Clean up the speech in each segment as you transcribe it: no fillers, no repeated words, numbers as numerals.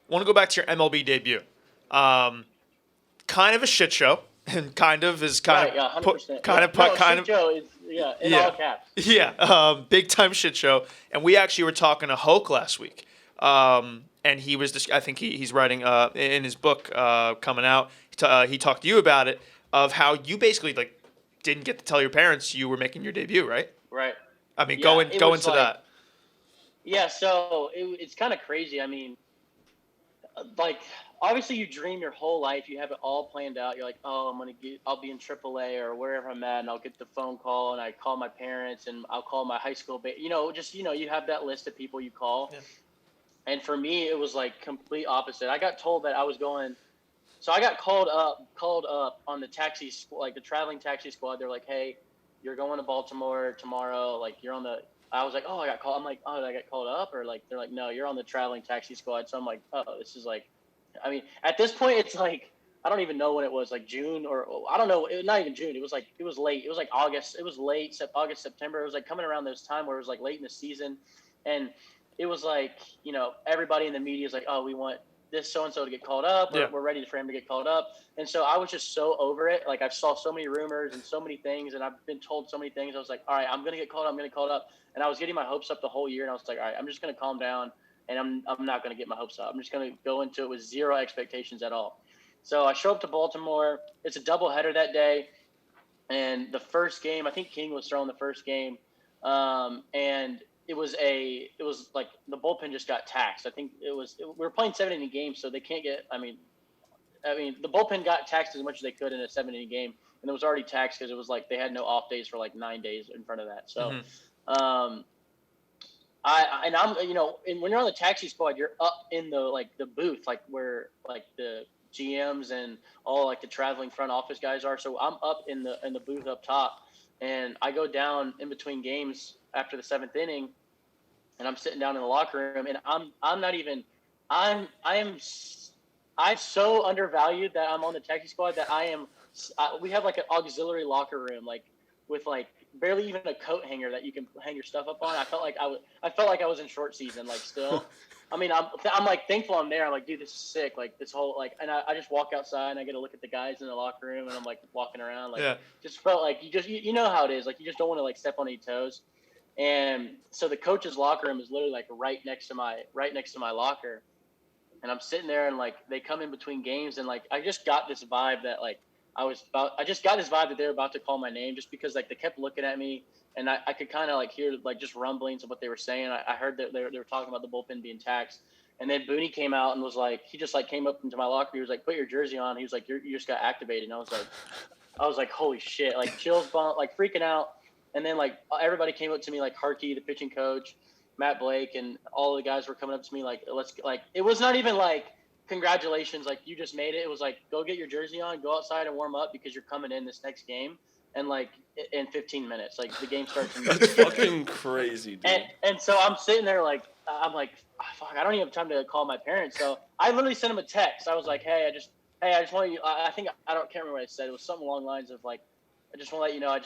want to go back to your MLB debut. Um, kind of a shit show, and kind of is kind of Right, yeah, put 100%. kind Yeah, of put no, kind shit of Joe is in all yeah caps. yeah big time shit show. And we actually were talking to Hoke last week. And he was I think he's writing in his book coming out. He talked to you about it of how you basically like didn't get to tell your parents you were making your debut, right? Right. I mean, Yeah, it go was into like that. yeah, so it's kind of crazy. I mean, like obviously you dream your whole life, you have it all planned out. You're like, oh, I'll be in AAA or wherever I'm at, and I'll get the phone call, and I call my parents, and I'll call my high school, just you have that list of people you call. Yeah. And for me, it was like complete opposite. I got told that I was going. So I got called up on the like the traveling taxi squad. They're like, hey, you're going to Baltimore tomorrow. Like you're on the. I was like, oh, I got called. I'm like, oh, did I get called up? Or like, they're like, no, you're on the traveling taxi squad. So I'm like, oh, this is like, I mean, at this point, it's like, I don't even know when it was, like June or I don't know. Not even June. It was like, it was late. It was like August. It was late, August, September. It was like coming around those time where it was like late in the season. And it was like, everybody in the media is like, oh, we want this so and so to get called up. Yeah. We're ready for him to get called up. And so I was just so over it. Like I saw so many rumors and so many things, and I've been told so many things. I was like, all right, I'm gonna get called up. I'm gonna get called up. And I was getting my hopes up the whole year, and I was like, all right, I'm just gonna calm down, and I'm not gonna get my hopes up. I'm just gonna go into it with zero expectations at all. So I show up to Baltimore. It's a doubleheader that day, and the first game, I think King was throwing the first game, and it was like the bullpen just got taxed. I think we were playing 7 inning games, so they can't get. I mean the bullpen got taxed as much as they could in a 7 inning game, and it was already taxed because it was like they had no off days for like 9 days in front of that. So, Hmm. um, and when you're on the taxi squad, you're up in the booth, like where like the GMs and all like the traveling front office guys are. So I'm up in the booth up top, and I go down in between games after the seventh inning, and I'm sitting down in the locker room, and I'm not even I am I'm so undervalued that I'm on the taxi squad that we have like an auxiliary locker room like with like barely even a coat hanger that you can hang your stuff up on. I felt like I was in short season like still. I mean, I'm like thankful I'm there. I'm like, dude, this is sick. Like this whole like, and I just walk outside and I get to look at the guys in the locker room, and I'm like walking around like Yeah. just felt like you know how it is. Like you just don't want to like step on any toes. And so the coach's locker room is literally like right next to my locker. And I'm sitting there, and like they come in between games, and like I just got this vibe that like I just got this vibe that they were about to call my name, just because like they kept looking at me, and I could kind of like hear like just rumblings of what they were saying. I heard that they were talking about the bullpen being taxed. And then Booney came out and was like, he just like came up into my locker. He was like, put your jersey on. He was like, you just got activated. And I was like, holy shit, like chills, like freaking out. And then like everybody came up to me, like Harkey, the pitching coach, Matt Blake, and all the guys were coming up to me like, let's like. It was not even like congratulations, like you just made it. It was like, go get your jersey on, go outside and warm up because you're coming in this next game. And like in 15 minutes, like the game starts in That's 15 minutes. fucking crazy, dude. And so I'm sitting there like I'm like, oh, fuck, I don't even have time to call my parents. So I literally sent them a text. I was like, hey, I just want you. I think can't remember what I said. It was something along the lines of like, I just want to let you know I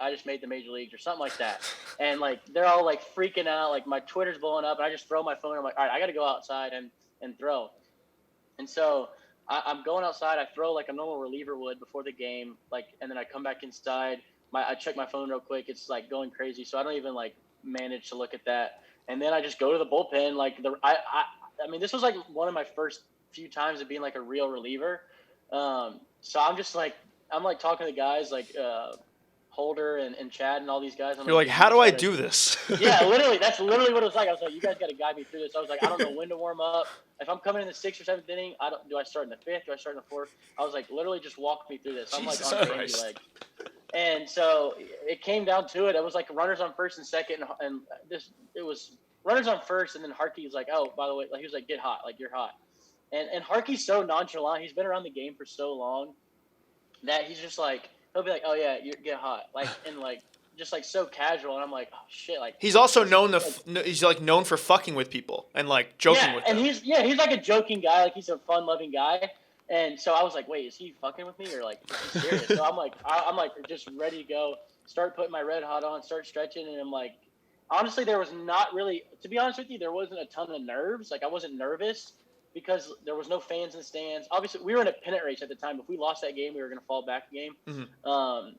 just made the major leagues or something like that. And like they're all like freaking out. Like my Twitter's blowing up, and I just throw my phone. I'm like, all right, I got to go outside and throw. And so I'm going outside. I throw like a normal reliever would before the game, like, and then I come back inside. I check my phone real quick. It's like going crazy, so I don't even like manage to look at that. And then I just go to the bullpen. Like I mean, this was like one of my first few times of being like a real reliever. So I'm like talking to the guys like Holder and Chad and all these guys. You're like, "Dude, how you do I gotta." do this? Yeah, literally. That's literally what it was like. I was like, you guys got to guide me through this. I was like, I don't know when to warm up. If I'm coming in the sixth or seventh inning, do I start in the fifth? Do I start in the fourth? I was like, literally, just walk me through this. I'm like Jesus on bandy Christ. leg. And so it came down to it. It was like runners on first and second, and it was runners on first, and then Harkey was like, oh, by the way, like, he was like, get hot, like you're hot. And Harkey's so nonchalant. He's been around the game for so long that he's just like, he'll be like, oh yeah, you get hot, like, and like just like so casual. And I'm like, oh shit, like He's also this, known like, he's like known for fucking with people and like joking yeah, with and them. he's like a joking guy, like he's a fun loving guy. And so I was like, wait, is he fucking with me or like is he serious? So I'm like just ready to go, start putting my red hot on, start stretching, and I'm like, honestly, there was not really, to be honest with you, there wasn't a ton of nerves. Like I wasn't nervous. because there was no fans in the stands. Obviously, we were in a pennant race at the time. If we lost that game, we were going to fall back a game. Mm-hmm.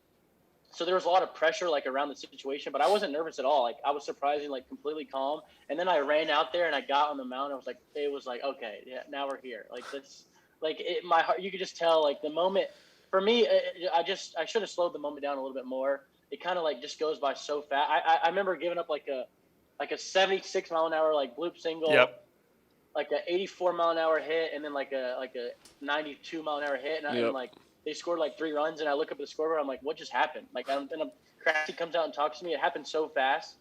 So there was a lot of pressure like around the situation, but I wasn't nervous at all. Like I was surprisingly like completely calm. And then I ran out there and I got on the mound. It was like, okay, yeah, now we're here. Like this, like my heart, you could just tell like the moment for me, I should have slowed the moment down a little bit more. It kind of like just goes by so fast. I remember giving up like a 76 mile an hour, like bloop single, Yep. like a 84 mile an hour hit. And then like a 92 mile an hour hit. And like, they scored like 3 runs, and I look up at the scoreboard. I'm like, what just happened? Like, Crafty comes out and talks to me. It happened so fast,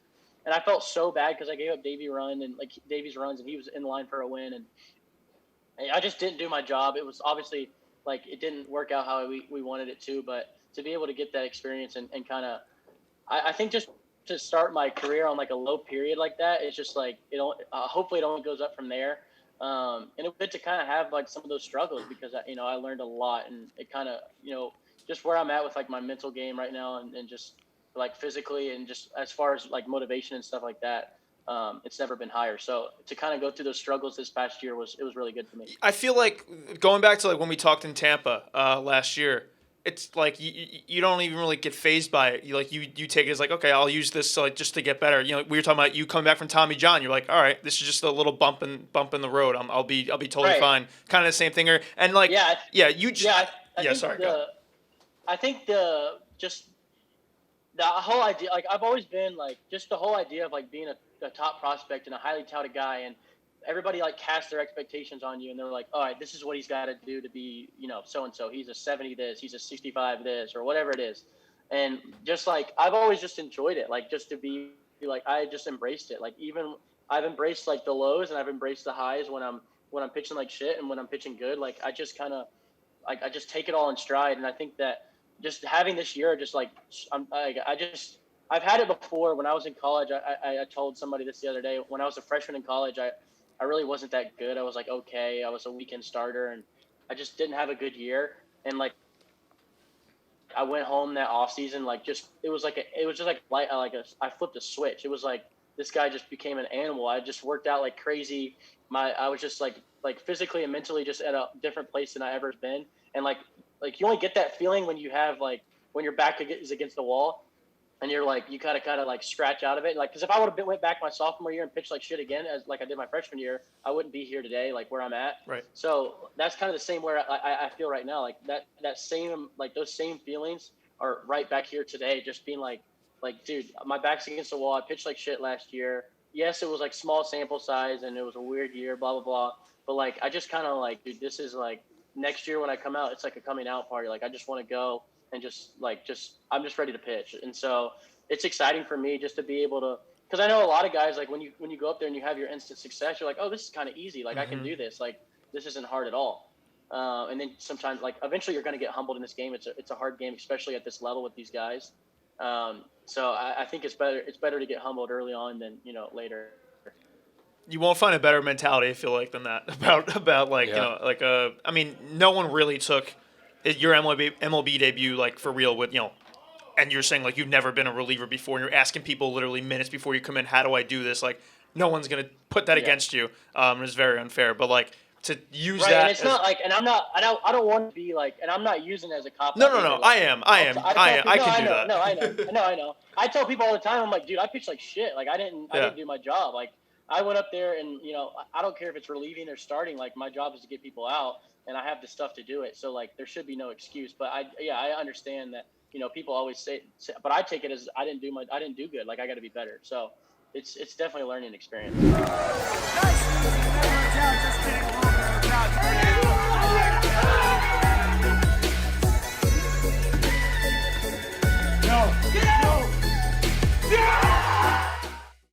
and I felt so bad because I gave up Davy's runs, and he was in line for a win, and I just didn't do my job. It was obviously like it didn't work out how we wanted it to, but to be able to get that experience and kind of, I think just to start my career on like a low period like that, it's just like hopefully it only goes up from there. And it was good to kind of have like some of those struggles because I learned a lot, and it kind of just where I'm at with like my mental game right now and just like physically and just as far as like motivation and stuff like that, it's never been higher. So to kind of go through those struggles this past year was really good for me. I feel like going back to like when we talked in Tampa last year, it's like you don't even really get fazed by it. You take it as like, okay, I'll use this like just to get better. We were talking about you coming back from Tommy John. You're like, all right, this is just a little bump in the road. I'll be totally Right. fine. Kind of the same thing. And like I think the whole idea, like I've always been like just the whole idea of like being a top prospect and a highly touted guy, and everybody like casts their expectations on you, and they're like, all right, this is what he's got to do to be, so and so. He's a 70 this, he's a 65 this, or whatever it is. And just like I've always just enjoyed it, like just to be like I just embraced it. Like even I've embraced like the lows and I've embraced the highs when I'm pitching like shit and when I'm pitching good. Like I just kind of like I just take it all in stride, and I think that just having this year, just like I've had it before when I was in college. I told somebody this the other day. When I was a freshman in college, I really wasn't that good. I was like, okay, I was a weekend starter, and I just didn't have a good year. And like, I went home that off season, like I flipped a switch. It was like, this guy just became an animal. I just worked out like crazy. I was just like physically and mentally just at a different place than I ever been. And like you only get that feeling when you have like, when your back is against the wall, and you're like, you kind of like scratch out of it. Like, cause if I would have went back my sophomore year and pitched like shit again, as like I did my freshman year, I wouldn't be here today, like where I'm at. Right. So that's kind of the same where I feel right now. Like that same, like those same feelings are right back here today. Just being like, dude, my back's against the wall. I pitched like shit last year. Yes, it was like small sample size and it was a weird year, blah, blah, blah. But like, I just kind of like, dude, this is like next year when I come out, it's like a coming out party. Like, I just want to go and I'm just ready to pitch. And so it's exciting for me just to be able to, because I know a lot of guys, like when you go up there and you have your instant success, you're like, oh, this is kind of easy. Like, I can do this. Like, this isn't hard at all. And then sometimes, like, eventually you're going to get humbled in this game. It's a hard game, especially at this level with these guys. So I think it's better to get humbled early on than, later. You won't find a better mentality, I feel like, than that about like, I mean, no one really took your MLB debut, like, for real with, and you're saying, like, you've never been a reliever before, and you're asking people literally minutes before you come in, how do I do this? Like, no one's going to put that against you. It's very unfair. But, like, to use that. And it's not like, and I don't want to be like, and I'm not using it as a cop. No. Like, I am. I can do that. No, I know. I tell people all the time, I'm like, dude, I pitch like shit. Like, I didn't do my job. Like, I went up there and, I don't care if it's relieving or starting. Like, my job is to get people out, and I have the stuff to do it. So, like, there should be no excuse. But I understand that, people always say, but I take it as I didn't do good. Like, I got to be better. So it's definitely a learning experience.